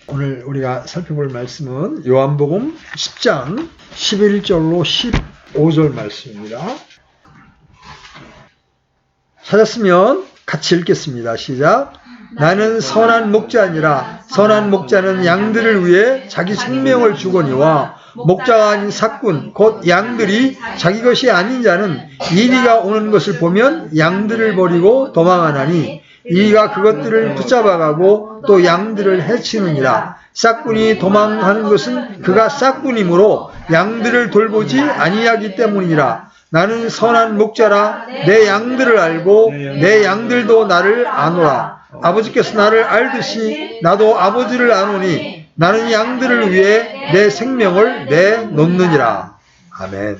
오늘 우리가 살펴볼 말씀은 요한복음 10장 11절로 15절 말씀입니다. 찾았으면 같이 읽겠습니다. 시작. 나는 선한 목자니라. 선한 목자는 양들을 위해 자기 생명을 주거니와 목자가 아닌 삭군 곧 양들이 자기 것이 아닌 자는 이리가 오는 것을 보면 양들을 버리고 도망하나니 이가 그것들을 붙잡아가고 또 양들을 해치느니라. 싹군이 도망하는 것은 그가 싹군이므로 양들을 돌보지 아니하기 때문이라. 나는 선한 목자라. 내 양들을 알고 내 양들도 나를 아노라. 아버지께서 나를 알듯이 나도 아버지를 아노니 나는 양들을 위해 내 생명을 내놓느니라. 아멘.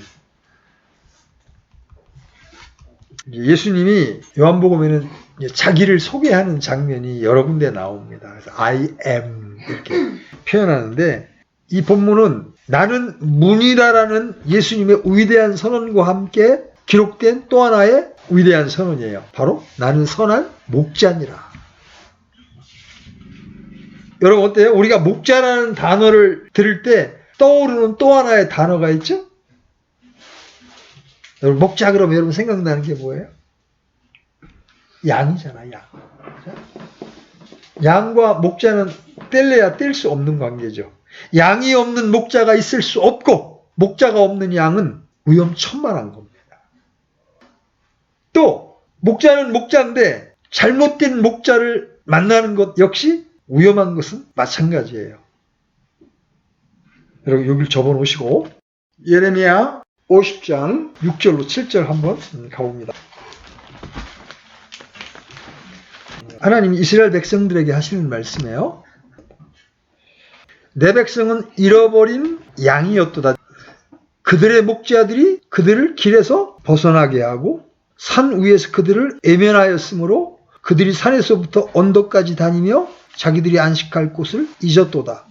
예수님이 요한복음에는 자기를 소개하는 장면이 여러 군데 나옵니다. 그래서 I am 이렇게 표현하는데 이 본문은 나는 문이다라는 예수님의 위대한 선언과 함께 기록된 또 하나의 위대한 선언이에요. 바로 나는 선한 목자니라. 여러분 어때요? 우리가 목자라는 단어를 들을 때 떠오르는 또 하나의 단어가 있죠? 여러분 목자 그러면 여러분 생각나는 게 뭐예요? 양이잖아, 양. 양과 목자는 뗄래야 뗄 수 없는 관계죠. 양이 없는 목자가 있을 수 없고 목자가 없는 양은 위험천만한 겁니다. 또 목자는 목자인데 잘못된 목자를 만나는 것 역시 위험한 것은 마찬가지예요. 여러분 여기를 접어놓으시고 예레미야 50장 6절로 7절 한번 가봅니다. 하나님이 이스라엘 백성들에게 하시는 말씀이에요. 내 백성은 잃어버린 양이었도다. 그들의 목자들이 그들을 길에서 벗어나게 하고 산 위에서 그들을 애면하였으므로 그들이 산에서부터 언덕까지 다니며 자기들이 안식할 곳을 잊었도다.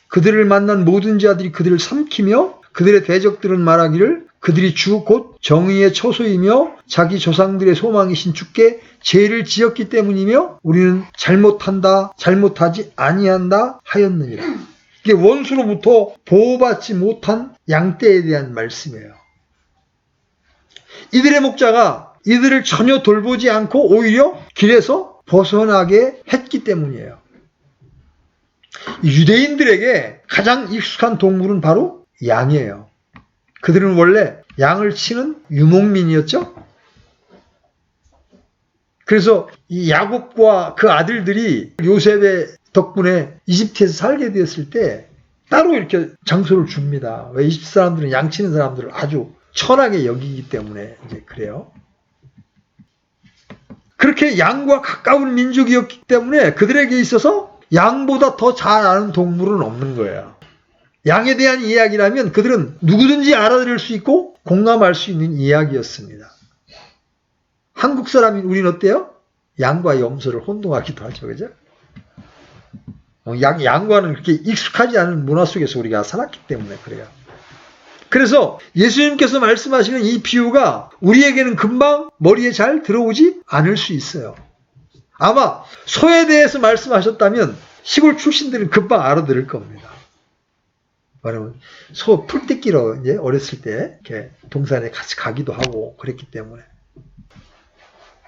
그들을 만난 모든 자들이 그들을 삼키며 그들의 대적들은 말하기를 그들이 주 곧 정의의 처소이며 자기 조상들의 소망이신 주께 죄를 지었기 때문이며 우리는 잘못하지 아니한다 하였느니라. 이게 원수로부터 보호받지 못한 양떼에 대한 말씀이에요. 이들의 목자가 이들을 전혀 돌보지 않고 오히려 길에서 벗어나게 했기 때문이에요. 유대인들에게 가장 익숙한 동물은 바로 양이에요. 그들은 원래 양을 치는 유목민이었죠. 그래서 이 야곱과 그 아들들이 요셉의 덕분에 이집트에서 살게 되었을 때 따로 이렇게 장소를 줍니다. 왜 이집트 사람들은 양 치는 사람들을 아주 천하게 여기기 때문에 이제 그래요. 그렇게 양과 가까운 민족이었기 때문에 그들에게 있어서 양보다 더 잘 아는 동물은 없는 거예요. 양에 대한 이야기라면 그들은 누구든지 알아들을 수 있고 공감할 수 있는 이야기였습니다. 한국 사람인 우리는 어때요? 양과 염소를 혼동하기도 하죠. 그죠? 양과는 그렇게 익숙하지 않은 문화 속에서 우리가 살았기 때문에 그래요. 그래서 예수님께서 말씀하시는 이 비유가 우리에게는 금방 머리에 잘 들어오지 않을 수 있어요. 아마 소에 대해서 말씀하셨다면 시골 출신들은 금방 알아들을 겁니다. 말하면 소 풀 뜯기로 이제 어렸을 때 이렇게 동산에 같이 가기도 하고 그랬기 때문에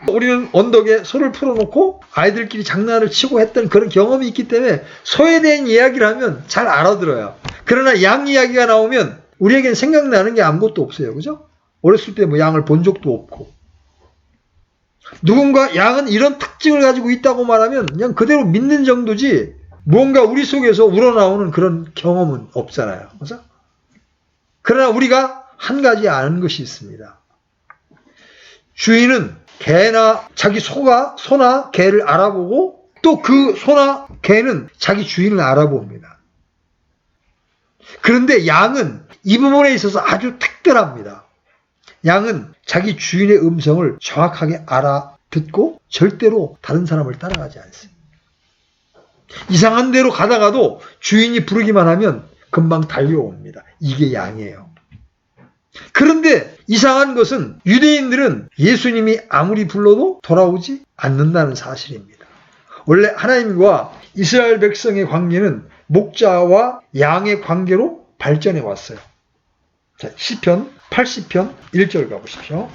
우리는 언덕에 소를 풀어놓고 아이들끼리 장난을 치고 했던 그런 경험이 있기 때문에 소에 대한 이야기를 하면 잘 알아들어요. 그러나 양 이야기가 나오면 우리에겐 생각나는 게 아무것도 없어요. 그죠? 어렸을 때 뭐 양을 본 적도 없고 누군가 양은 이런 특징을 가지고 있다고 말하면 그냥 그대로 믿는 정도지 뭔가 우리 속에서 우러나오는 그런 경험은 없잖아요. 그죠? 그러나 우리가 한 가지 아는 것이 있습니다. 주인은 개나 자기 소나 개를 알아보고 또 그 소나 개는 자기 주인을 알아봅니다. 그런데 양은 이 부분에 있어서 아주 특별합니다. 양은 자기 주인의 음성을 정확하게 알아듣고 절대로 다른 사람을 따라가지 않습니다. 이상한 데로 가다가도 주인이 부르기만 하면 금방 달려옵니다. 이게 양이에요. 그런데 이상한 것은 유대인들은 예수님이 아무리 불러도 돌아오지 않는다는 사실입니다. 원래 하나님과 이스라엘 백성의 관계는 목자와 양의 관계로 발전해 왔어요. 자, 시편 80편 1절 가보십시오.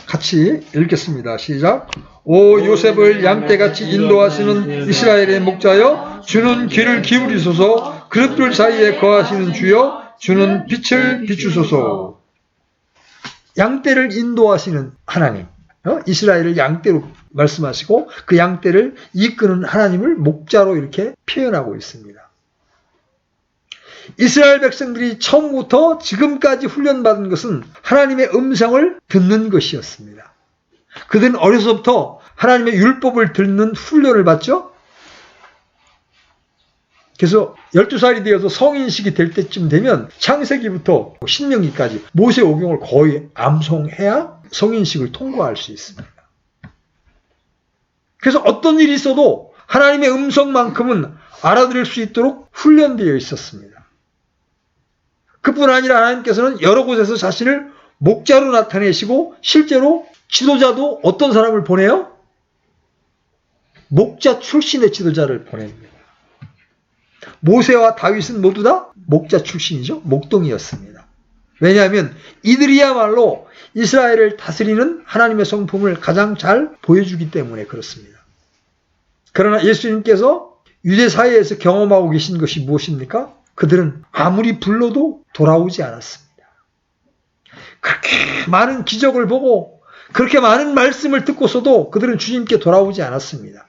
같이 읽겠습니다. 시작. 오 요셉을 양떼같이 인도하시는 이스라엘의 목자여, 주는 귀를 기울이소서. 그릇들 사이에 거하시는 주여, 주는 빛을 비추소서. 양떼를 인도하시는 하나님, 이스라엘을 양떼로 말씀하시고 그 양떼를 이끄는 하나님을 목자로 이렇게 표현하고 있습니다. 이스라엘 백성들이 처음부터 지금까지 훈련받은 것은 하나님의 음성을 듣는 것이었습니다. 그들은 어려서부터 하나님의 율법을 듣는 훈련을 받죠. 그래서 12살이 되어서 성인식이 될 때쯤 되면 창세기부터 신명기까지 모세오경을 거의 암송해야 성인식을 통과할 수 있습니다. 그래서 어떤 일이 있어도 하나님의 음성만큼은 알아들을 수 있도록 훈련되어 있었습니다. 그뿐 아니라 하나님께서는 여러 곳에서 자신을 목자로 나타내시고 실제로 지도자도 어떤 사람을 보내요? 목자 출신의 지도자를 보냅니다. 모세와 다윗은 모두 다 목자 출신이죠. 목동이었습니다. 왜냐하면 이들이야말로 이스라엘을 다스리는 하나님의 성품을 가장 잘 보여주기 때문에 그렇습니다. 그러나 예수님께서 유대 사회에서 경험하고 계신 것이 무엇입니까? 그들은 아무리 불러도 돌아오지 않았습니다. 그렇게 많은 기적을 보고 그렇게 많은 말씀을 듣고서도 그들은 주님께 돌아오지 않았습니다.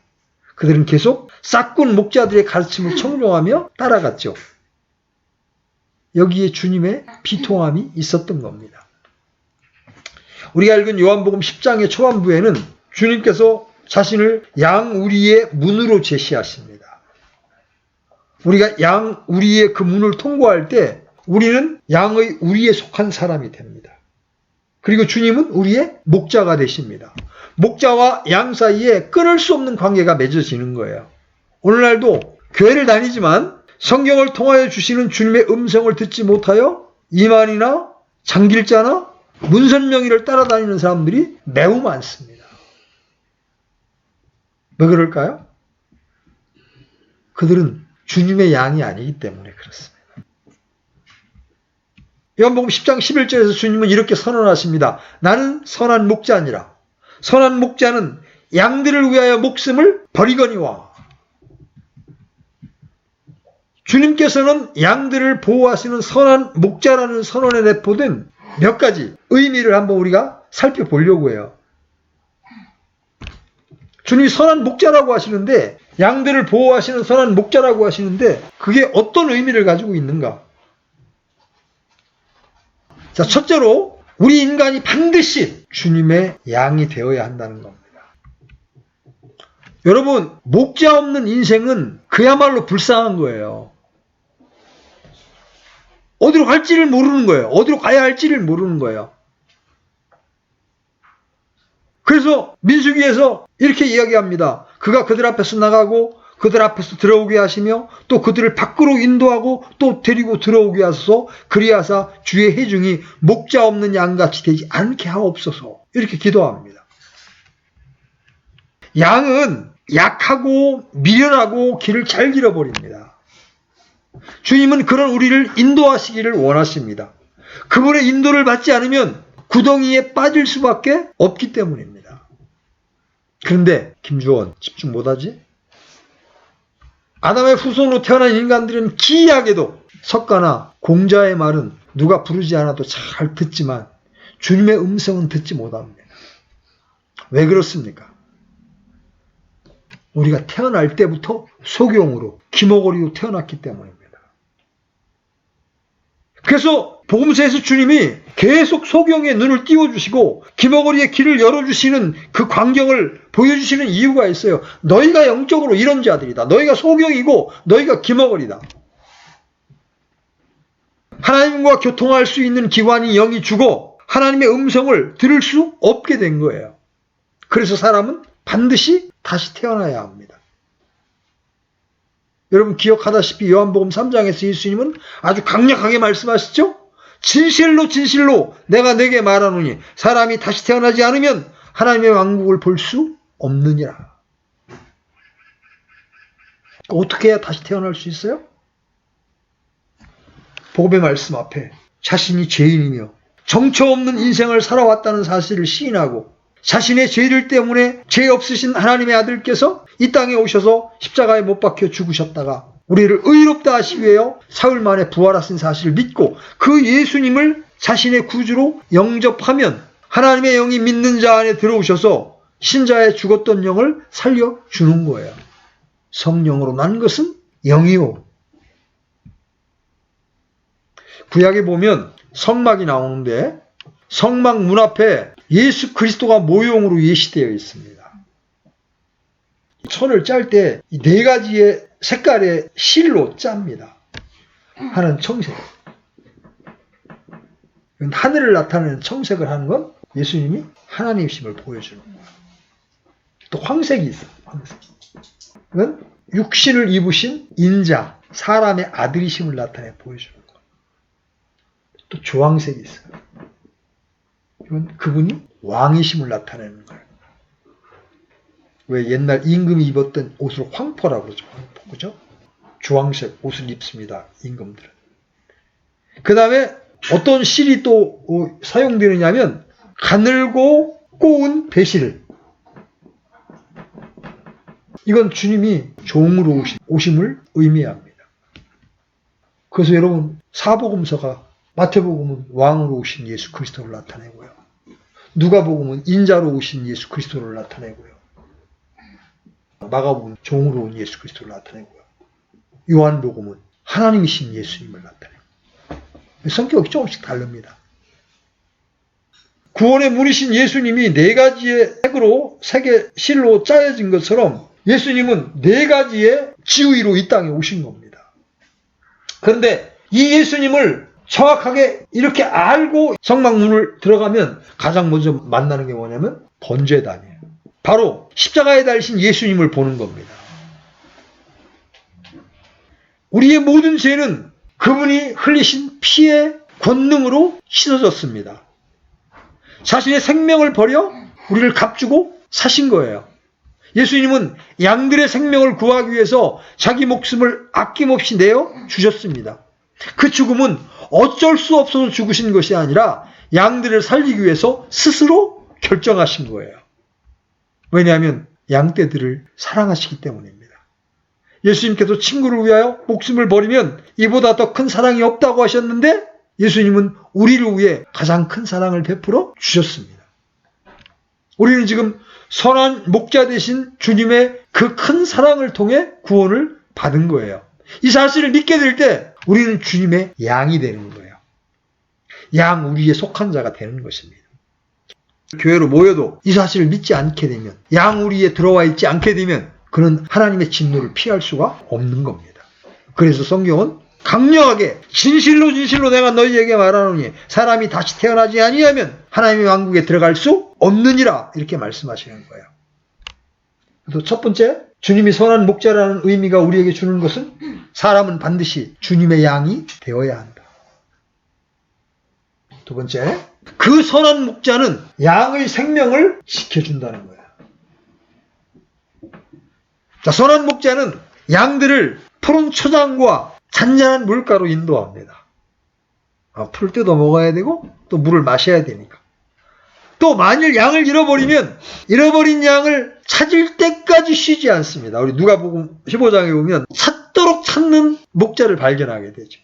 그들은 계속 싹군 목자들의 가르침을 청종하며 따라갔죠. 여기에 주님의 비통함이 있었던 겁니다. 우리가 읽은 요한복음 10장의 초반부에는 주님께서 자신을 양 우리의 문으로 제시하십니다. 우리가 양 우리의 그 문을 통과할 때 우리는 양의 우리에 속한 사람이 됩니다. 그리고 주님은 우리의 목자가 되십니다. 목자와 양 사이에 끊을 수 없는 관계가 맺어지는 거예요. 오늘날도 교회를 다니지만 성경을 통하여 주시는 주님의 음성을 듣지 못하여 이만희나 장길자나 문선명이를 따라다니는 사람들이 매우 많습니다. 왜 그럴까요? 그들은 주님의 양이 아니기 때문에 그렇습니다. 요한복음 10장 11절에서 주님은 이렇게 선언하십니다. 나는 선한 목자니라. 선한 목자는 양들을 위하여 목숨을 버리거니와. 주님께서는 양들을 보호하시는 선한 목자라는 선언에 내포된 몇 가지 의미를 한번 우리가 살펴보려고 해요. 주님이 선한 목자라고 하시는데, 양들을 보호하시는 선한 목자라고 하시는데 그게 어떤 의미를 가지고 있는가? 자, 첫째로 우리 인간이 반드시 주님의 양이 되어야 한다는 겁니다. 여러분, 목자 없는 인생은 그야말로 불쌍한 거예요. 어디로 갈지를 모르는 거예요. 어디로 가야 할지를 모르는 거예요. 그래서 민수기에서 이렇게 이야기합니다. 그가 그들 앞에서 나가고 그들 앞에서 들어오게 하시며 또 그들을 밖으로 인도하고 또 데리고 들어오게 하소서. 그리하사 주의 회중이 목자 없는 양같이 되지 않게 하옵소서. 이렇게 기도합니다. 양은 약하고 미련하고 길을 잘 잃어버립니다. 주님은 그런 우리를 인도하시기를 원하십니다. 그분의 인도를 받지 않으면 구덩이에 빠질 수밖에 없기 때문입니다. 그런데 김주원 집중 못하지? 아담의 후손으로 태어난 인간들은 기이하게도 석가나 공자의 말은 누가 부르지 않아도 잘 듣지만 주님의 음성은 듣지 못합니다. 왜 그렇습니까? 우리가 태어날 때부터 소경으로 기머거리로 태어났기 때문입니다. 그래서 복음서에서 주님이 계속 소경의 눈을 띄워주시고 기머거리의 길을 열어주시는 그 광경을 보여주시는 이유가 있어요. 너희가 영적으로 이런 자들이다. 너희가 소경이고 너희가 기머거리다. 하나님과 교통할 수 있는 기관이 영이 죽어 하나님의 음성을 들을 수 없게 된 거예요. 그래서 사람은 반드시 다시 태어나야 합니다. 여러분 기억하다시피 요한복음 3장에서 예수님은 아주 강력하게 말씀하시죠? 진실로 진실로 내가 네게 말하노니 사람이 다시 태어나지 않으면 하나님의 왕국을 볼 수 없느니라. 어떻게 해야 다시 태어날 수 있어요? 복음의 말씀 앞에 자신이 죄인이며 정처 없는 인생을 살아왔다는 사실을 시인하고 자신의 죄를 때문에 죄 없으신 하나님의 아들께서 이 땅에 오셔서 십자가에 못 박혀 죽으셨다가 우리를 의롭다 하시기 위하여 사흘 만에 부활하신 사실을 믿고 그 예수님을 자신의 구주로 영접하면 하나님의 영이 믿는 자 안에 들어오셔서 신자의 죽었던 영을 살려주는 거예요. 성령으로 난 것은 영이요. 구약에 보면 성막이 나오는데 성막 문 앞에 예수 그리스도가 모형으로 예시되어 있습니다. 천을 짤 때 이 네 가지의 색깔의 실로 짭니다. 하나는 청색. 하늘을 나타내는 청색을 하는 건 예수님이 하나님이심을 보여주는 거예요. 또 황색이 있어요. 황색. 이건 육신을 입으신 인자, 사람의 아들이심을 나타내 보여주는 거예요. 또 주황색이 있어요. 이건 그분이 왕이심을 나타내는 거예요. 왜 옛날 임금이 입었던 옷을 황포라고 그러죠. 황포, 그죠? 주황색 옷을 입습니다. 임금들은. 그 다음에 어떤 실이 또 사용되느냐면 가늘고 꼬운 배실. 이건 주님이 종으로 오심을 의미합니다. 그래서 여러분 사복음서가 마태복음은 왕으로 오신 예수 그리스도를 나타내고요. 누가복음은 인자로 오신 예수 그리스도를 나타내고요. 마가복음은 종으로 온 예수 그리스도를 나타내고요. 요한복음은 하나님이신 예수님을 나타내고 성격이 조금씩 다릅니다. 구원의 문이신 예수님이 네 가지의 색으로 색의 실로 짜여진 것처럼 예수님은 네 가지의 지위로 이 땅에 오신 겁니다. 그런데 이 예수님을 정확하게 이렇게 알고 성막문을 들어가면 가장 먼저 만나는 게 뭐냐면 번제단이에요. 바로 십자가에 달리신 예수님을 보는 겁니다. 우리의 모든 죄는 그분이 흘리신 피의 권능으로 씻어졌습니다. 자신의 생명을 버려 우리를 값주고 사신 거예요. 예수님은 양들의 생명을 구하기 위해서 자기 목숨을 아낌없이 내어 주셨습니다. 그 죽음은 어쩔 수 없어서 죽으신 것이 아니라 양들을 살리기 위해서 스스로 결정하신 거예요. 왜냐하면 양떼들을 사랑하시기 때문입니다. 예수님께서 친구를 위하여 목숨을 버리면 이보다 더 큰 사랑이 없다고 하셨는데 예수님은 우리를 위해 가장 큰 사랑을 베풀어 주셨습니다. 우리는 지금 선한 목자 되신 주님의 그 큰 사랑을 통해 구원을 받은 거예요. 이 사실을 믿게 될 때 우리는 주님의 양이 되는 거예요. 양 우리에 속한 자가 되는 것입니다. 교회로 모여도 이 사실을 믿지 않게 되면 양 우리에 들어와 있지 않게 되면 그는 하나님의 진노를 피할 수가 없는 겁니다. 그래서 성경은 강력하게 진실로 진실로 내가 너희에게 말하노니 사람이 다시 태어나지 아니하면 하나님의 왕국에 들어갈 수 없느니라 이렇게 말씀하시는 거예요. 그래서 첫 번째 주님이 선한 목자라는 의미가 우리에게 주는 것은 사람은 반드시 주님의 양이 되어야 한다. 두 번째 그 선한 목자는 양의 생명을 지켜준다는 거예요. 자, 선한 목자는 양들을 푸른 초장과 잔잔한 물가로 인도합니다. 풀을 뜯어 먹어야 되고 또 물을 마셔야 되니까. 또 만일 양을 잃어버리면 잃어버린 양을 찾을 때까지 쉬지 않습니다. 우리 누가복음 15장에 보면 찾도록 찾는 목자를 발견하게 되죠.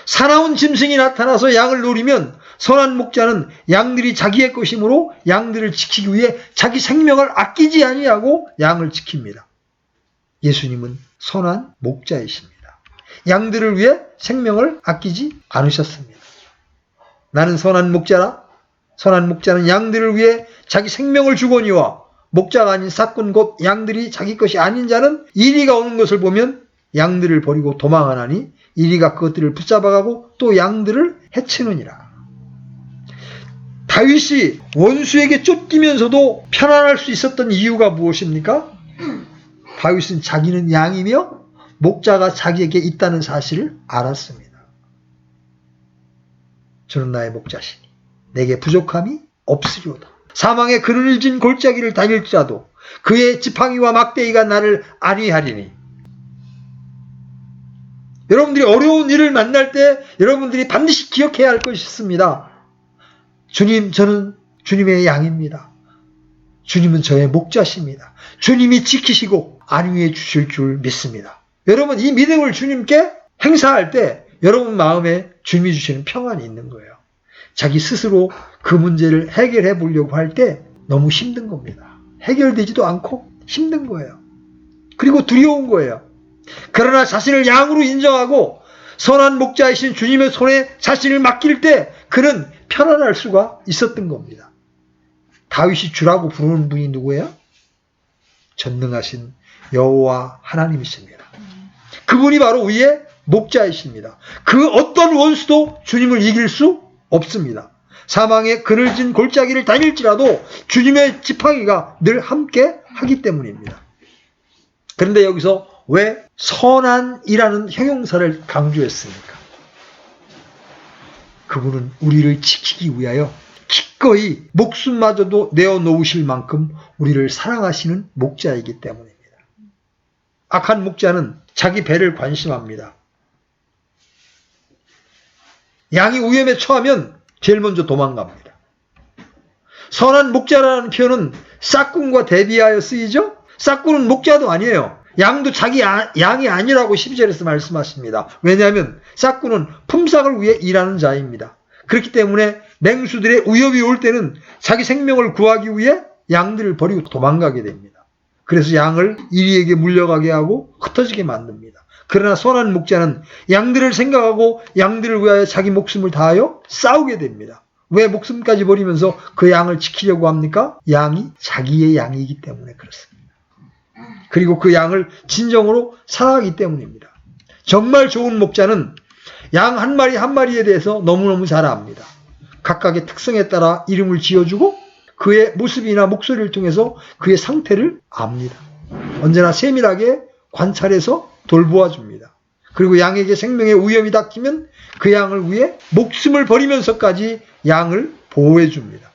사나운 짐승이 나타나서 양을 노리면 선한 목자는 양들이 자기의 것이므로 양들을 지키기 위해 자기 생명을 아끼지 아니하고 양을 지킵니다. 예수님은 선한 목자이십니다. 양들을 위해 생명을 아끼지 않으셨습니다. 나는 선한 목자라. 선한 목자는 양들을 위해 자기 생명을 주거니와 목자가 아닌 삭군 곧 양들이 자기 것이 아닌 자는 이리가 오는 것을 보면 양들을 버리고 도망하나니 이리가 그것들을 붙잡아가고 또 양들을 해치느니라. 다윗이 원수에게 쫓기면서도 편안할 수 있었던 이유가 무엇입니까? 다윗은 자기는 양이며 목자가 자기에게 있다는 사실을 알았습니다. 주는 나의 목자시니 내게 부족함이 없으리로다. 사망의 그늘진 골짜기를 다닐지라도 그의 지팡이와 막대기가 나를 안위하리니. 여러분들이 어려운 일을 만날 때 여러분들이 반드시 기억해야 할 것이 있습니다. 주님, 저는 주님의 양입니다. 주님은 저의 목자십니다. 주님이 지키시고 안위해 주실 줄 믿습니다. 여러분, 이 믿음을 주님께 행사할 때 여러분 마음에 주님이 주시는 평안이 있는 거예요. 자기 스스로 그 문제를 해결해 보려고 할 때 너무 힘든 겁니다. 해결되지도 않고 힘든 거예요. 그리고 두려운 거예요. 그러나 자신을 양으로 인정하고 선한 목자이신 주님의 손에 자신을 맡길 때 그는 편안할 수가 있었던 겁니다. 다윗이 주라고 부르는 분이 누구예요? 전능하신 여호와 하나님이십니다. 그분이 바로 우리의 목자이십니다. 그 어떤 원수도 주님을 이길 수 없습니다. 사망의 그늘진 골짜기를 다닐지라도 주님의 지팡이가 늘 함께 하기 때문입니다. 그런데 여기서 왜 선한이라는 형용사를 강조했습니까? 그분은 우리를 지키기 위하여 기꺼이 목숨마저도 내어놓으실 만큼 우리를 사랑하시는 목자이기 때문입니다. 악한 목자는 자기 배를 관심합니다. 양이 위험에 처하면 제일 먼저 도망갑니다. 선한 목자라는 표현은 싹군과 대비하여 쓰이죠? 싹군은 목자도 아니에요. 양도 자기 양이 아니라고 12절에서 말씀하십니다. 왜냐하면 싹군은 품삯을 위해 일하는 자입니다. 그렇기 때문에 맹수들의 위협이 올 때는 자기 생명을 구하기 위해 양들을 버리고 도망가게 됩니다. 그래서 양을 이리에게 물려가게 하고 흩어지게 만듭니다. 그러나 선한 목자는 양들을 생각하고 양들을 위하여 자기 목숨을 다하여 싸우게 됩니다. 왜 목숨까지 버리면서 그 양을 지키려고 합니까? 양이 자기의 양이기 때문에 그렇습니다. 그리고 그 양을 진정으로 사랑하기 때문입니다. 정말 좋은 목자는 양 한 마리 한 마리에 대해서 너무너무 잘 압니다. 각각의 특성에 따라 이름을 지어주고 그의 모습이나 목소리를 통해서 그의 상태를 압니다. 언제나 세밀하게 관찰해서 돌보아줍니다. 그리고 양에게 생명의 위험이 닥치면 그 양을 위해 목숨을 버리면서까지 양을 보호해줍니다.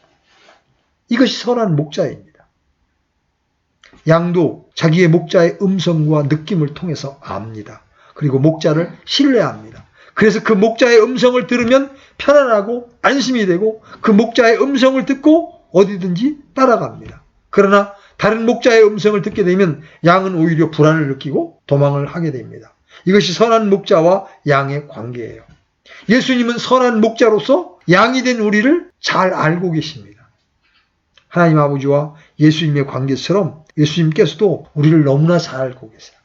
이것이 선한 목자입니다. 양도 자기의 목자의 음성과 느낌을 통해서 압니다. 그리고 목자를 신뢰합니다. 그래서 그 목자의 음성을 들으면 편안하고 안심이 되고 그 목자의 음성을 듣고 어디든지 따라갑니다. 그러나 다른 목자의 음성을 듣게 되면 양은 오히려 불안을 느끼고 도망을 하게 됩니다. 이것이 선한 목자와 양의 관계예요. 예수님은 선한 목자로서 양이 된 우리를 잘 알고 계십니다. 하나님 아버지와 예수님의 관계처럼 예수님께서도 우리를 너무나 잘 알고 계세요.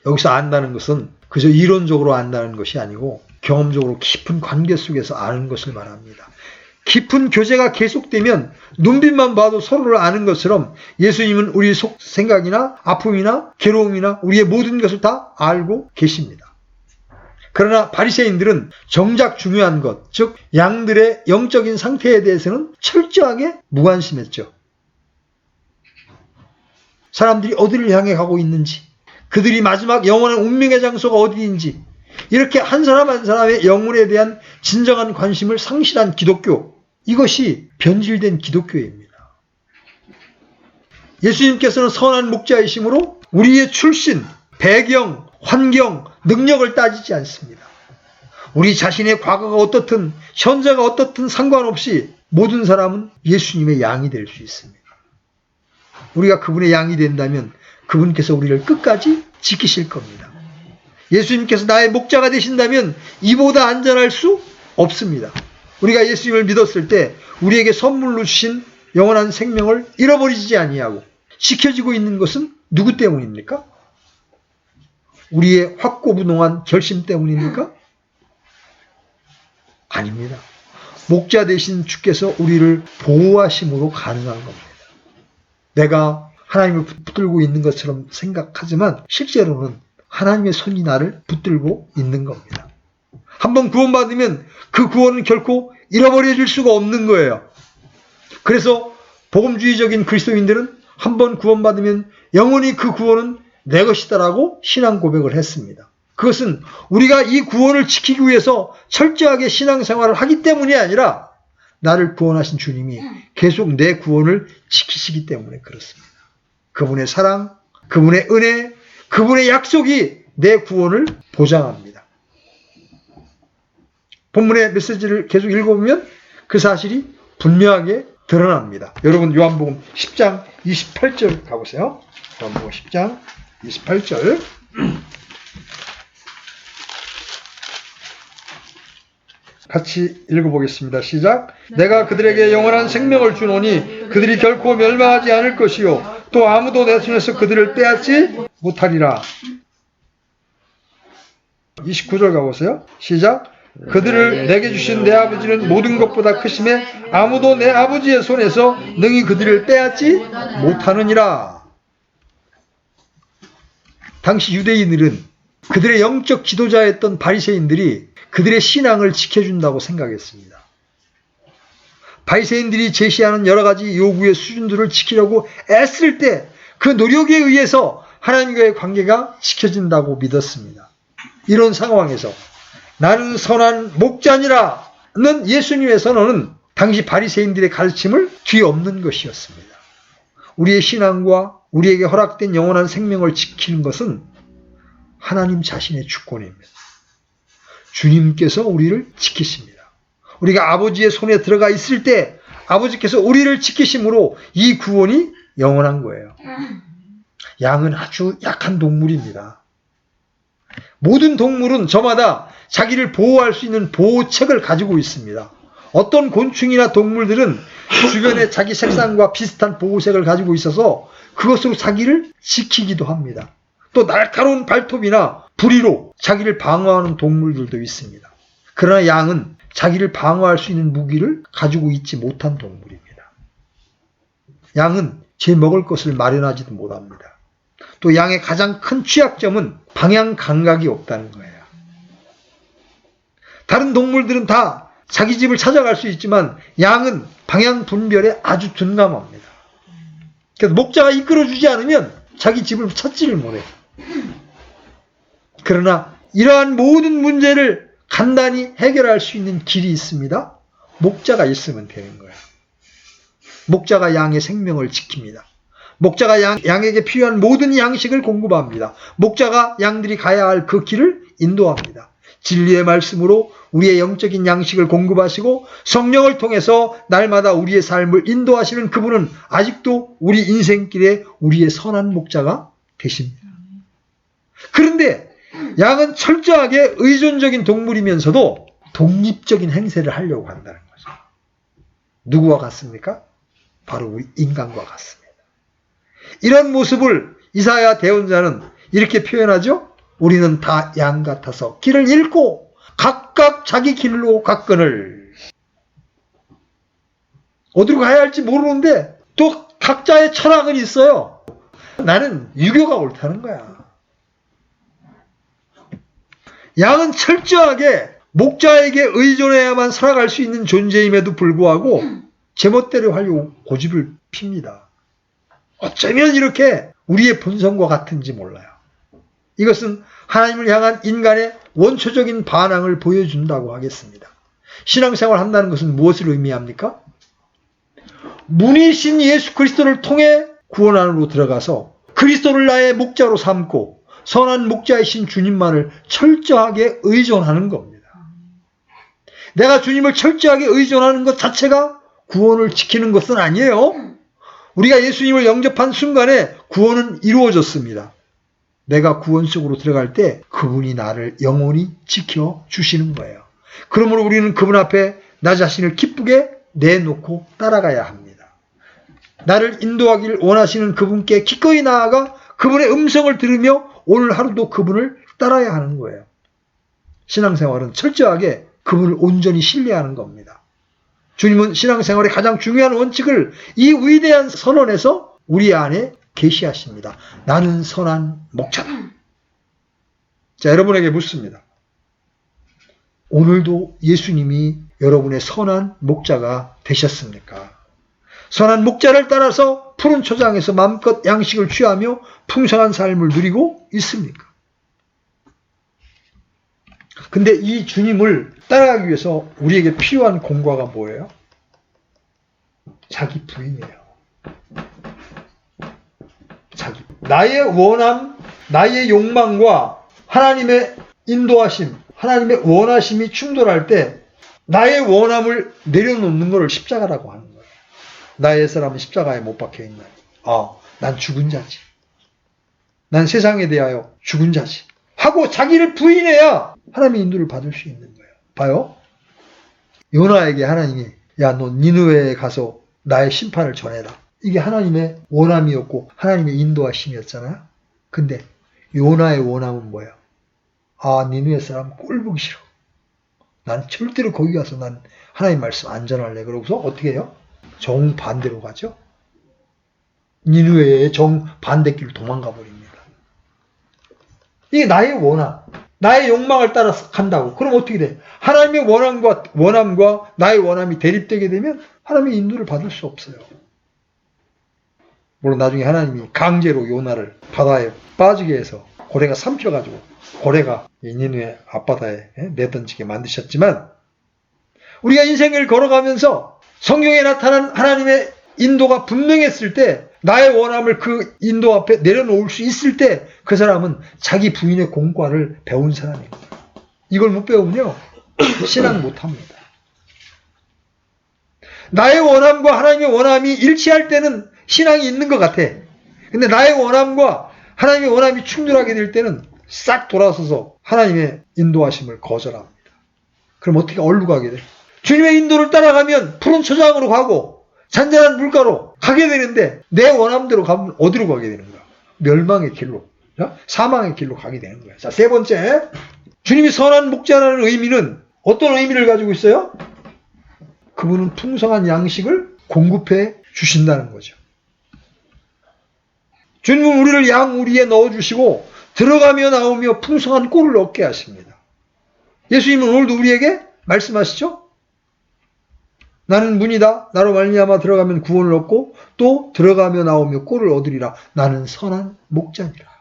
여기서 안다는 것은 그저 이론적으로 안다는 것이 아니고 경험적으로 깊은 관계 속에서 아는 것을 말합니다. 깊은 교제가 계속되면 눈빛만 봐도 서로를 아는 것처럼 예수님은 우리의 속 생각이나 아픔이나 괴로움이나 우리의 모든 것을 다 알고 계십니다. 그러나 바리새인들은 정작 중요한 것, 즉 양들의 영적인 상태에 대해서는 철저하게 무관심했죠. 사람들이 어디를 향해 가고 있는지, 그들이 마지막 영원한 운명의 장소가 어디인지, 이렇게 한 사람 한 사람의 영혼에 대한 진정한 관심을 상실한 기독교, 이것이 변질된 기독교입니다. 예수님께서는 선한 목자이심으로 우리의 출신, 배경, 환경, 능력을 따지지 않습니다. 우리 자신의 과거가 어떻든 현재가 어떻든 상관없이 모든 사람은 예수님의 양이 될 수 있습니다. 우리가 그분의 양이 된다면 그분께서 우리를 끝까지 지키실 겁니다. 예수님께서 나의 목자가 되신다면 이보다 안전할 수 없습니다. 우리가 예수님을 믿었을 때 우리에게 선물로 주신 영원한 생명을 잃어버리지 아니하고 지켜지고 있는 것은 누구 때문입니까? 우리의 확고부동한 결심 때문입니까? 아닙니다. 목자 되신 주께서 우리를 보호하심으로 가능한 겁니다. 내가 하나님을 붙들고 있는 것처럼 생각하지만 실제로는 하나님의 손이 나를 붙들고 있는 겁니다. 한번 구원받으면 그 구원은 결코 잃어버려질 수가 없는 거예요. 그래서 복음주의적인 그리스도인들은 한번 구원받으면 영원히 그 구원은 내 것이다라고 신앙 고백을 했습니다. 그것은 우리가 이 구원을 지키기 위해서 철저하게 신앙생활을 하기 때문이 아니라 나를 구원하신 주님이 계속 내 구원을 지키시기 때문에 그렇습니다. 그분의 사랑, 그분의 은혜, 그분의 약속이 내 구원을 보장합니다. 본문의 메시지를 계속 읽어보면 그 사실이 분명하게 드러납니다. 여러분 요한복음 10장 28절 가보세요. 요한복음 10장 28절 같이 읽어보겠습니다. 시작. 내가 그들에게 영원한 생명을 주노니 그들이 결코 멸망하지 않을 것이요 또 아무도 내 손에서 그들을 빼앗지 못하리라. 29절 가보세요. 시작. 그들을 내게 주신 내 아버지는 모든 것보다 크심에 아무도 내 아버지의 손에서 능히 그들을 빼앗지 못하느니라. 당시 유대인들은 그들의 영적 지도자였던 바리새인들이 그들의 신앙을 지켜준다고 생각했습니다. 바리새인들이 제시하는 여러 가지 요구의 수준들을 지키려고 애쓸 때 그 노력에 의해서 하나님과의 관계가 지켜진다고 믿었습니다. 이런 상황에서 나는 선한 목자니라는 예수님의 선언은 당시 바리새인들의 가르침을 뒤엎는 것이었습니다. 우리의 신앙과 우리에게 허락된 영원한 생명을 지키는 것은 하나님 자신의 주권입니다. 주님께서 우리를 지키십니다. 우리가 아버지의 손에 들어가 있을 때 아버지께서 우리를 지키심으로 이 구원이 영원한 거예요. 양은 아주 약한 동물입니다. 모든 동물은 저마다 자기를 보호할 수 있는 보호책을 가지고 있습니다. 어떤 곤충이나 동물들은 주변에 자기 색상과 비슷한 보호색을 가지고 있어서 그것으로 자기를 지키기도 합니다. 또 날카로운 발톱이나 부리로 자기를 방어하는 동물들도 있습니다. 그러나 양은 자기를 방어할 수 있는 무기를 가지고 있지 못한 동물입니다. 양은 제 먹을 것을 마련하지도 못합니다. 또 양의 가장 큰 취약점은 방향 감각이 없다는 거예요. 다른 동물들은 다 자기 집을 찾아갈 수 있지만 양은 방향 분별에 아주 둔감합니다. 그래서 목자가 이끌어주지 않으면 자기 집을 찾지를 못해요. 그러나 이러한 모든 문제를 간단히 해결할 수 있는 길이 있습니다. 목자가 있으면 되는 거예요. 목자가 양의 생명을 지킵니다. 목자가 양에게 필요한 모든 양식을 공급합니다. 목자가 양들이 가야 할 그 길을 인도합니다. 진리의 말씀으로 우리의 영적인 양식을 공급하시고 성령을 통해서 날마다 우리의 삶을 인도하시는 그분은 아직도 우리 인생길에 우리의 선한 목자가 되십니다. 그런데 양은 철저하게 의존적인 동물이면서도 독립적인 행세를 하려고 한다는 거죠. 누구와 같습니까? 바로 우리 인간과 같습니다. 이런 모습을 이사야 대언자는 이렇게 표현하죠. 우리는 다 양 같아서 길을 잃고 각각 자기 길로 갔거늘. 어디로 가야 할지 모르는데 또 각자의 철학은 있어요. 나는 유교가 옳다는 거야. 양은 철저하게 목자에게 의존해야만 살아갈 수 있는 존재임에도 불구하고 제멋대로 하려고 고집을 핍니다. 어쩌면 이렇게 우리의 본성과 같은지 몰라요. 이것은 하나님을 향한 인간의 원초적인 반항을 보여준다고 하겠습니다. 신앙생활을 한다는 것은 무엇을 의미합니까? 문이신 예수 그리스도를 통해 구원 안으로 들어가서 그리스도를 나의 목자로 삼고 선한 목자이신 주님만을 철저하게 의존하는 겁니다. 내가 주님을 철저하게 의존하는 것 자체가 구원을 지키는 것은 아니에요. 우리가 예수님을 영접한 순간에 구원은 이루어졌습니다. 내가 구원 속으로 들어갈 때 그분이 나를 영원히 지켜주시는 거예요. 그러므로 우리는 그분 앞에 나 자신을 기쁘게 내놓고 따라가야 합니다. 나를 인도하기를 원하시는 그분께 기꺼이 나아가 그분의 음성을 들으며 오늘 하루도 그분을 따라야 하는 거예요. 신앙생활은 철저하게 그분을 온전히 신뢰하는 겁니다. 주님은 신앙생활의 가장 중요한 원칙을 이 위대한 선언에서 우리 안에 계시하십니다. 나는 선한 목자다. 자, 여러분에게 묻습니다. 오늘도 예수님이 여러분의 선한 목자가 되셨습니까? 선한 목자를 따라서 푸른 초장에서 마음껏 양식을 취하며 풍성한 삶을 누리고 있습니까? 근데 이 주님을 따라가기 위해서 우리에게 필요한 공과가 뭐예요? 자기 부인이에요. 나의 원함, 나의 욕망과 하나님의 인도하심, 하나님의 원하심이 충돌할 때 나의 원함을 내려놓는 것을 십자가라고 하는 거예요. 나의 사람은 십자가에 못 박혀있나니. 난 죽은 자지. 난 세상에 대하여 죽은 자지. 하고 자기를 부인해야 하나님의 인도를 받을 수 있는 거예요. 봐요. 요나에게 하나님이 야, 너 니느웨에 가서 나의 심판을 전해라. 이게 하나님의 원함이었고 하나님의 인도하심이었잖아요. 근데 요나의 원함은 뭐예요? 니느웨 사람 꼴보기 싫어. 난 절대로 거기 가서 난 하나님 말씀 안 전할래. 그러고서 어떻게 해요? 정반대로 가죠. 니느웨의 정반대길로 도망가 버립니다. 이게 나의 원함, 나의 욕망을 따라서 간다고. 그럼 어떻게 돼? 하나님의 원함과 나의 원함이 대립되게 되면 하나님의 인도를 받을 수 없어요. 물론 나중에 하나님이 강제로 요나를 바다에 빠지게 해서 고래가 삼켜가지고 고래가 니느웨 앞바다에 내던지게 만드셨지만 우리가 인생을 걸어가면서 성경에 나타난 하나님의 인도가 분명했을 때 나의 원함을 그 인도 앞에 내려놓을 수 있을 때 그 사람은 자기 부인의 공과를 배운 사람입니다. 이걸 못 배우면요 신앙 못합니다. 나의 원함과 하나님의 원함이 일치할 때는 신앙이 있는 것 같아. 근데 나의 원함과 하나님의 원함이 충돌하게 될 때는 싹 돌아서서 하나님의 인도하심을 거절합니다. 그럼 어떻게 어디로 가게 돼? 주님의 인도를 따라가면 푸른 초장으로 가고 잔잔한 물가로 가게 되는데 내 원함대로 가면 어디로 가게 되는 거야? 멸망의 길로, 사망의 길로 가게 되는 거야. 자, 세 번째, 주님이 선한 목자라는 의미는 어떤 의미를 가지고 있어요? 그분은 풍성한 양식을 공급해 주신다는 거죠. 주님은 우리를 양우리에 넣어주시고 들어가며 나오며 풍성한 꼴을 얻게 하십니다. 예수님은 오늘도 우리에게 말씀하시죠? 나는 문이다. 나로 말미암아 들어가면 구원을 얻고 또 들어가며 나오며 꼴을 얻으리라. 나는 선한 목자니라.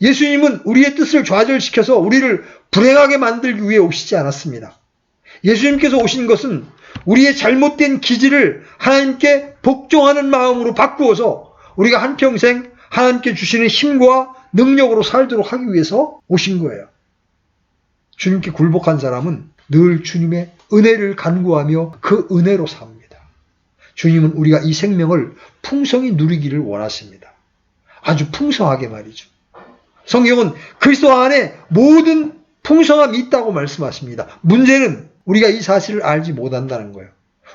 예수님은 우리의 뜻을 좌절시켜서 우리를 불행하게 만들기 위해 오시지 않았습니다. 예수님께서 오신 것은 우리의 잘못된 기질을 하나님께 복종하는 마음으로 바꾸어서 우리가 한평생 하나님께 주시는 힘과 능력으로 살도록 하기 위해서 오신 거예요. 주님께 굴복한 사람은 늘 주님의 은혜를 간구하며 그 은혜로 삽니다. 주님은 우리가 이 생명을 풍성히 누리기를 원하십니다. 아주 풍성하게 말이죠. 성경은 그리스도 안에 모든 풍성함이 있다고 말씀하십니다. 문제는 우리가 이 사실을 알지 못한다는 거예요.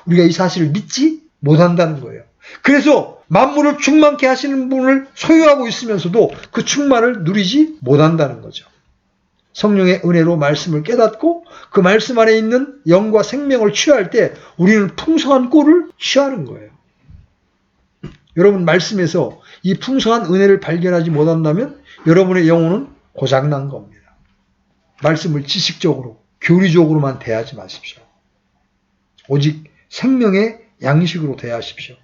우리가 이 사실을 믿지 못한다는 거예요. 그래서 만물을 충만케 하시는 분을 소유하고 있으면서도 그 충만을 누리지 못한다는 거죠. 성령의 은혜로 말씀을 깨닫고 그 말씀 안에 있는 영과 생명을 취할 때 우리는 풍성한 꼴을 취하는 거예요. 여러분 말씀에서 이 풍성한 은혜를 발견하지 못한다면 여러분의 영혼은 고장난 겁니다. 말씀을 지식적으로 교리적으로만 대하지 마십시오. 오직 생명의 양식으로 대하십시오.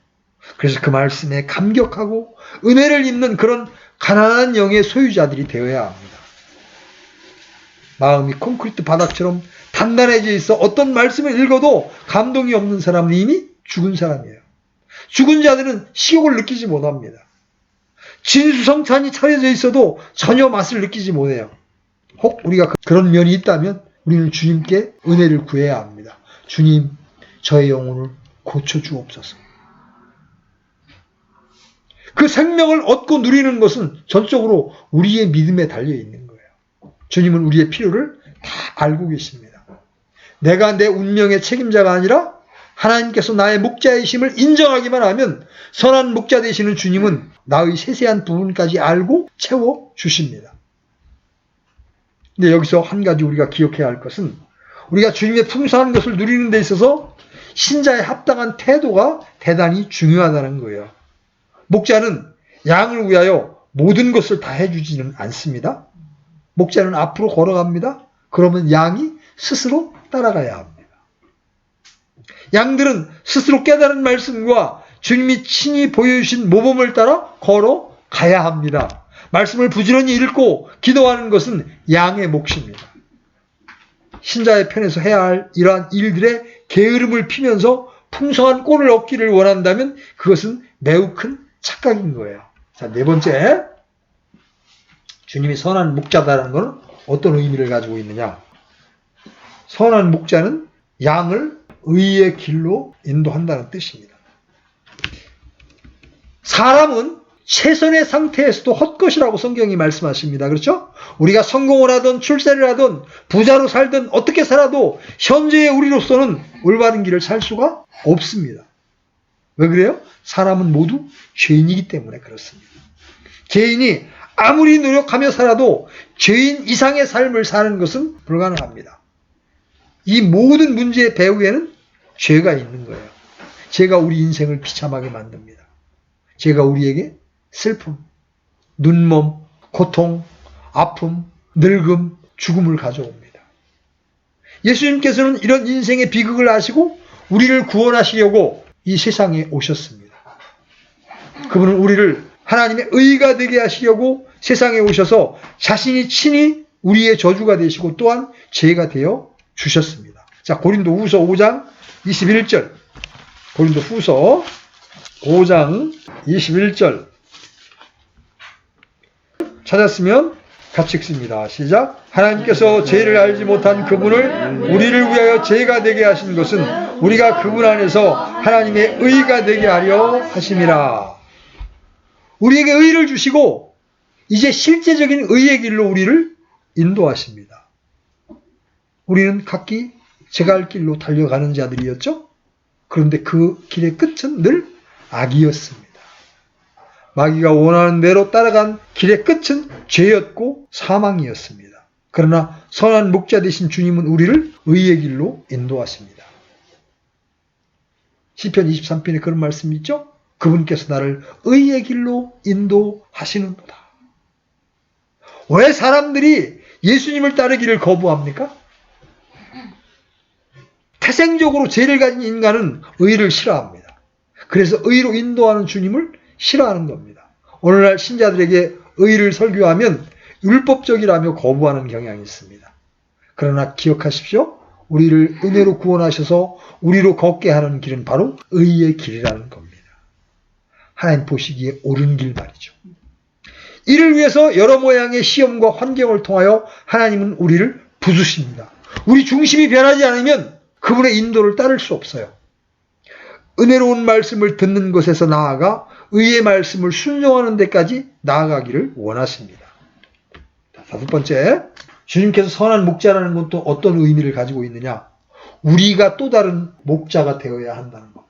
그래서 그 말씀에 감격하고 은혜를 입는 그런 가난한 영의 소유자들이 되어야 합니다. 마음이 콘크리트 바닥처럼 단단해져 있어 어떤 말씀을 읽어도 감동이 없는 사람은 이미 죽은 사람이에요. 죽은 자들은 식욕을 느끼지 못합니다. 진수성찬이 차려져 있어도 전혀 맛을 느끼지 못해요. 혹 우리가 그런 면이 있다면 우리는 주님께 은혜를 구해야 합니다. 주님, 저의 영혼을 고쳐주옵소서. 그 생명을 얻고 누리는 것은 전적으로 우리의 믿음에 달려있는 거예요. 주님은 우리의 필요를 다 알고 계십니다. 내가 내 운명의 책임자가 아니라 하나님께서 나의 목자이심을 인정하기만 하면 선한 목자 되시는 주님은 나의 세세한 부분까지 알고 채워주십니다. 근데 여기서 한 가지 우리가 기억해야 할 것은 우리가 주님의 풍성한 것을 누리는 데 있어서 신자의 합당한 태도가 대단히 중요하다는 거예요. 목자는 양을 위하여 모든 것을 다 해주지는 않습니다. 목자는 앞으로 걸어갑니다. 그러면 양이 스스로 따라가야 합니다. 양들은 스스로 깨달은 말씀과 주님이 친히 보여주신 모범을 따라 걸어가야 합니다. 말씀을 부지런히 읽고 기도하는 것은 양의 몫입니다. 신자의 편에서 해야 할 이러한 일들의 게으름을 피면서 풍성한 꼴을 얻기를 원한다면 그것은 매우 큰 착각인 거예요. 자, 네 번째, 주님이 선한 목자다라는 것은 어떤 의미를 가지고 있느냐? 선한 목자는 양을 의의 길로 인도한다는 뜻입니다. 사람은 최선의 상태에서도 헛것이라고 성경이 말씀하십니다. 그렇죠? 우리가 성공을 하든 출세를 하든 부자로 살든 어떻게 살아도 현재의 우리로서는 올바른 길을 살 수가 없습니다. 왜 그래요? 사람은 모두 죄인이기 때문에 그렇습니다. 개인이 아무리 노력하며 살아도 죄인 이상의 삶을 사는 것은 불가능합니다. 이 모든 문제의 배후에는 죄가 있는 거예요. 죄가 우리 인생을 비참하게 만듭니다. 죄가 우리에게 슬픔, 눈먼, 고통, 아픔, 늙음, 죽음을 가져옵니다. 예수님께서는 이런 인생의 비극을 아시고 우리를 구원하시려고 이 세상에 오셨습니다. 그분은 우리를 하나님의 의가 되게 하시려고 세상에 오셔서 자신이 친히 우리의 저주가 되시고 또한 죄가 되어 주셨습니다. 자, 고린도후서 5장 21절. 고린도후서 5장 21절. 찾았으면 같이 읽습니다. 시작. 하나님께서 죄를 알지 못한 그분을 우리를 위하여 죄가 되게 하신 것은 우리가 그분 안에서 하나님의 의가 되게 하려 하심이라. 우리에게 의를 주시고 이제 실제적인 의의 길로 우리를 인도하십니다. 우리는 각기 제갈 길로 달려가는 자들이었죠. 그런데 그 길의 끝은 늘 악이었습니다. 마귀가 원하는 대로 따라간 길의 끝은 죄였고 사망이었습니다. 그러나 선한 목자 되신 주님은 우리를 의의 길로 인도하십니다. 시편 23편에 그런 말씀이 있죠. 그분께서 나를 의의 길로 인도하시는도다. 왜 사람들이 예수님을 따르기를 거부합니까? 태생적으로 죄를 가진 인간은 의를 싫어합니다. 그래서 의로 인도하는 주님을 싫어하는 겁니다. 오늘날 신자들에게 의를 설교하면 율법적이라며 거부하는 경향이 있습니다. 그러나 기억하십시오. 우리를 은혜로 구원하셔서 우리로 걷게 하는 길은 바로 의의 길이라는 겁니다. 하나님 보시기에 옳은 길 말이죠. 이를 위해서 여러 모양의 시험과 환경을 통하여 하나님은 우리를 부수십니다. 우리 중심이 변하지 않으면 그분의 인도를 따를 수 없어요. 은혜로운 말씀을 듣는 것에서 나아가 의의 말씀을 순종하는 데까지 나아가기를 원하십니다. 다섯 번째, 주님께서 선한 목자라는 것도 어떤 의미를 가지고 있느냐? 우리가 또 다른 목자가 되어야 한다는 겁니다.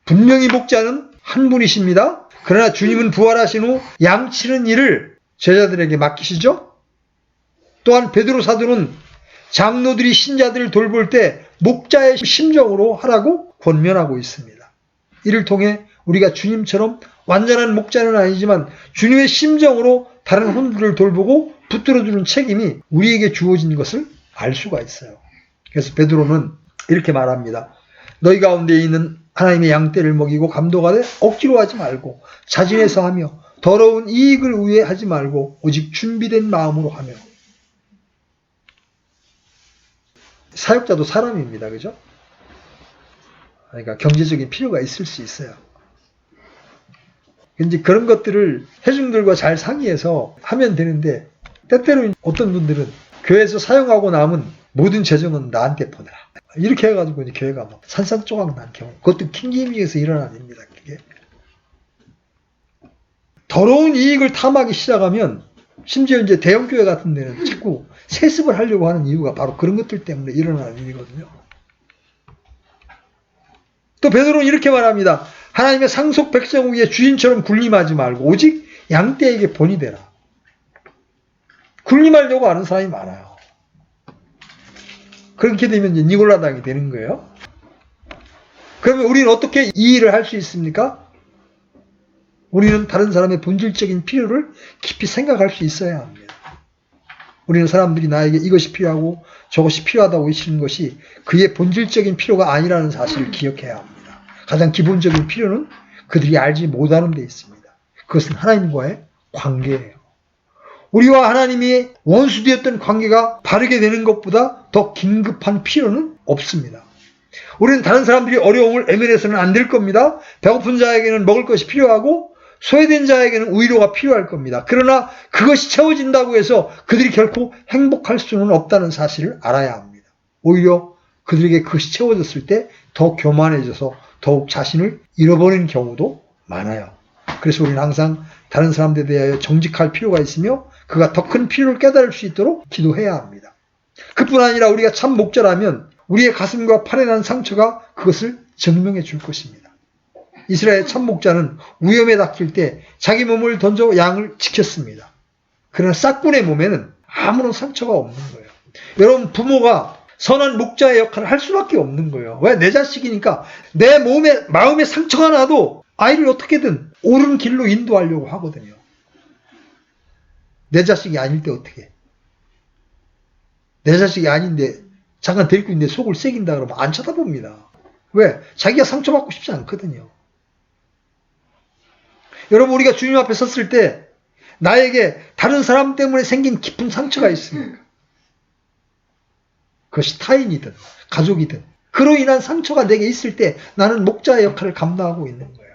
분명히 목자는 한 분이십니다. 그러나 주님은 부활하신 후 양치는 일을 제자들에게 맡기시죠. 또한 베드로 사도는 장로들이 신자들을 돌볼 때 목자의 심정으로 하라고 권면하고 있습니다. 이를 통해 우리가 주님처럼 완전한 목자는 아니지만 주님의 심정으로 다른 혼들을 돌보고 붙들어주는 책임이 우리에게 주어진 것을 알 수가 있어요. 그래서 베드로는 이렇게 말합니다. 너희 가운데 있는 하나님의 양떼를 먹이고 감독하되 억지로 하지 말고 자진해서 하며 더러운 이익을 위해 하지 말고 오직 준비된 마음으로 하며. 사역자도 사람입니다. 그죠? 그러니까 경제적인 필요가 있을 수 있어요. 이제 그런 것들을 회중들과 잘 상의해서 하면 되는데 때때로 어떤 분들은 교회에서 사용하고 남은 모든 재정은 나한테 보내라. 이렇게 해가지고 이제 교회가 뭐 산산조각 난 경우, 그것도 킹김에서 일어나는 일입니다. 그게 더러운 이익을 탐하기 시작하면 심지어 이제 대형교회 같은 데는 자꾸 세습을 하려고 하는 이유가 바로 그런 것들 때문에 일어나는 일이거든요. 또 베드로는 이렇게 말합니다. 하나님의 상속 백성 위에 주인처럼 군림하지 말고 오직 양떼에게 본이 되라. 군림하려고 하는 사람이 많아요. 그렇게 되면 이제 니골라당이 되는 거예요. 그러면 우리는 어떻게 이 일을 할 수 있습니까? 우리는 다른 사람의 본질적인 필요를 깊이 생각할 수 있어야 합니다. 우리는 사람들이 나에게 이것이 필요하고 저것이 필요하다고 외치는 것이 그의 본질적인 필요가 아니라는 사실을 기억해야 합니다. 가장 기본적인 필요는 그들이 알지 못하는 데 있습니다. 그것은 하나님과의 관계예요. 우리와 하나님이 원수되었던 관계가 바르게 되는 것보다 더 긴급한 필요는 없습니다. 우리는 다른 사람들이 어려움을 외면해서는 안 될 겁니다. 배고픈 자에게는 먹을 것이 필요하고 소외된 자에게는 위로가 필요할 겁니다. 그러나 그것이 채워진다고 해서 그들이 결코 행복할 수는 없다는 사실을 알아야 합니다. 오히려 그들에게 그것이 채워졌을 때 더 교만해져서 더욱 자신을 잃어버리는 경우도 많아요. 그래서 우리는 항상 다른 사람들에 대하여 정직할 필요가 있으며 그가 더 큰 필요를 깨달을 수 있도록 기도해야 합니다. 그뿐 아니라 우리가 참 목자라면 우리의 가슴과 팔에 난 상처가 그것을 증명해 줄 것입니다. 이스라엘 참 목자는 위험에 닥칠 때 자기 몸을 던져 양을 지켰습니다. 그러나 싹군의 몸에는 아무런 상처가 없는 거예요. 여러분, 부모가 선한 목자의 역할을 할 수밖에 없는 거예요. 왜? 내 자식이니까 내 마음에 상처가 나도 아이를 어떻게든 옳은 길로 인도하려고 하거든요. 내 자식이 아닐 때 어떻게 해? 내 자식이 아닌데 잠깐 데리고 있는데 속을 새긴다 그러면 안 쳐다봅니다. 왜? 자기가 상처받고 싶지 않거든요. 여러분, 우리가 주님 앞에 섰을 때 나에게 다른 사람 때문에 생긴 깊은 상처가 있습니까? 그것이 타인이든 가족이든 그로 인한 상처가 내게 있을 때 나는 목자의 역할을 감당하고 있는 거예요.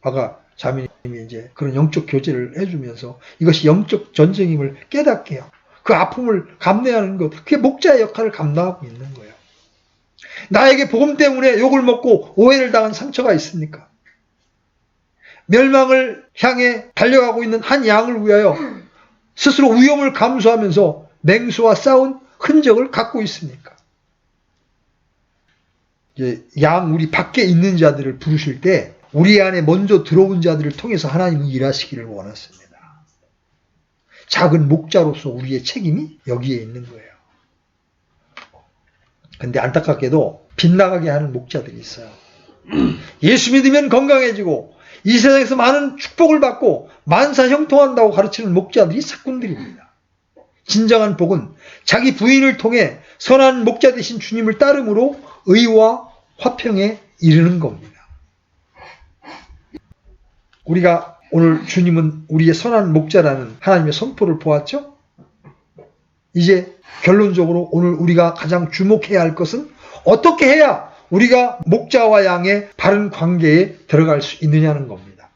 아까 자매님이 이제 그런 영적 교제를 해주면서 이것이 영적 전쟁임을 깨닫게 해요. 그 아픔을 감내하는 것, 그게 목자의 역할을 감당하고 있는 거예요. 나에게 복음 때문에 욕을 먹고 오해를 당한 상처가 있습니까? 멸망을 향해 달려가고 있는 한 양을 위하여 스스로 위험을 감수하면서 맹수와 싸운 흔적을 갖고 있습니까? 이제 양 우리 밖에 있는 자들을 부르실 때 우리 안에 먼저 들어온 자들을 통해서 하나님은 일하시기를 원하십니다. 작은 목자로서 우리의 책임이 여기에 있는 거예요. 근데 안타깝게도 빗나가게 하는 목자들이 있어요. 예수 믿으면 건강해지고 이 세상에서 많은 축복을 받고 만사 형통한다고 가르치는 목자들이 사꾼들입니다. 진정한 복은 자기 부인을 통해 선한 목자 되신 주님을 따름으로 의와 화평에 이르는 겁니다. 우리가 오늘 주님은 우리의 선한 목자라는 하나님의 선포를 보았죠? 이제 결론적으로 오늘 우리가 가장 주목해야 할 것은 어떻게 해야 우리가 목자와 양의 바른 관계에 들어갈 수 있느냐는 겁니다.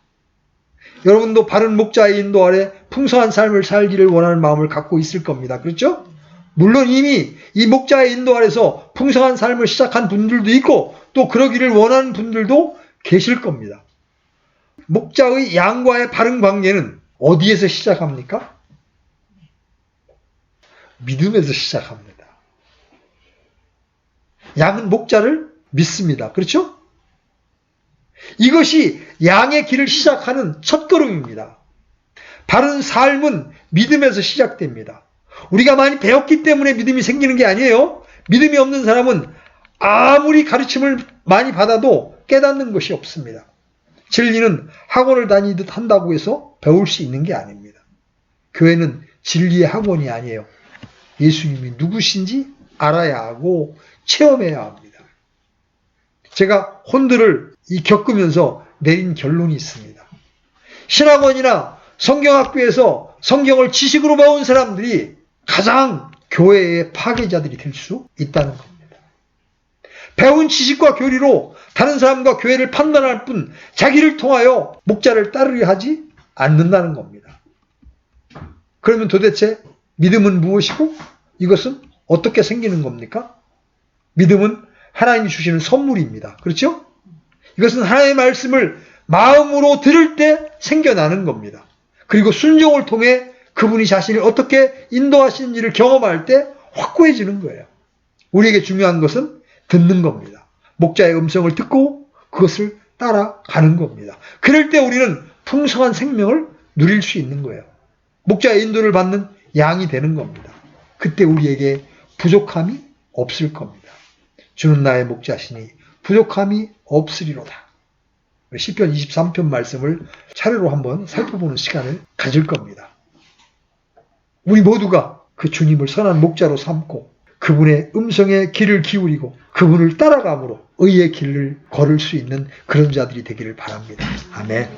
여러분도 바른 목자의 인도 아래 풍성한 삶을 살기를 원하는 마음을 갖고 있을 겁니다. 그렇죠? 물론 이미 이 목자의 인도 아래서 풍성한 삶을 시작한 분들도 있고 또 그러기를 원하는 분들도 계실 겁니다. 목자의 양과의 바른 관계는 어디에서 시작합니까? 믿음에서 시작합니다. 양은 목자를 믿습니다. 그렇죠? 이것이 양의 길을 시작하는 첫걸음입니다. 바른 삶은 믿음에서 시작됩니다. 우리가 많이 배웠기 때문에 믿음이 생기는 게 아니에요. 믿음이 없는 사람은 아무리 가르침을 많이 받아도 깨닫는 것이 없습니다. 진리는 학원을 다니듯 한다고 해서 배울 수 있는 게 아닙니다. 교회는 진리의 학원이 아니에요. 예수님이 누구신지 알아야 하고 체험해야 합니다. 제가 혼들을 겪으면서 내린 결론이 있습니다. 신학원이나 성경학교에서 성경을 지식으로 배운 사람들이 가장 교회의 파괴자들이 될 수 있다는 겁니다. 배운 지식과 교리로 다른 사람과 교회를 판단할 뿐 자기를 통하여 목자를 따르려 하지 않는다는 겁니다. 그러면 도대체 믿음은 무엇이고 이것은 어떻게 생기는 겁니까? 믿음은 하나님이 주시는 선물입니다. 그렇죠? 이것은 하나님의 말씀을 마음으로 들을 때 생겨나는 겁니다. 그리고 순종을 통해 그분이 자신을 어떻게 인도하시는지를 경험할 때 확고해지는 거예요. 우리에게 중요한 것은 듣는 겁니다. 목자의 음성을 듣고 그것을 따라가는 겁니다. 그럴 때 우리는 풍성한 생명을 누릴 수 있는 거예요. 목자의 인도를 받는 양이 되는 겁니다. 그때 우리에게 부족함이 없을 겁니다. 주는 나의 목자시니 부족함이 없으리로다. 시편 23편 말씀을 차례로 한번 살펴보는 시간을 가질 겁니다. 우리 모두가 그 주님을 선한 목자로 삼고 그분의 음성에 귀를 기울이고 그분을 따라감으로 의의 길을 걸을 수 있는 그런 자들이 되기를 바랍니다. 아멘.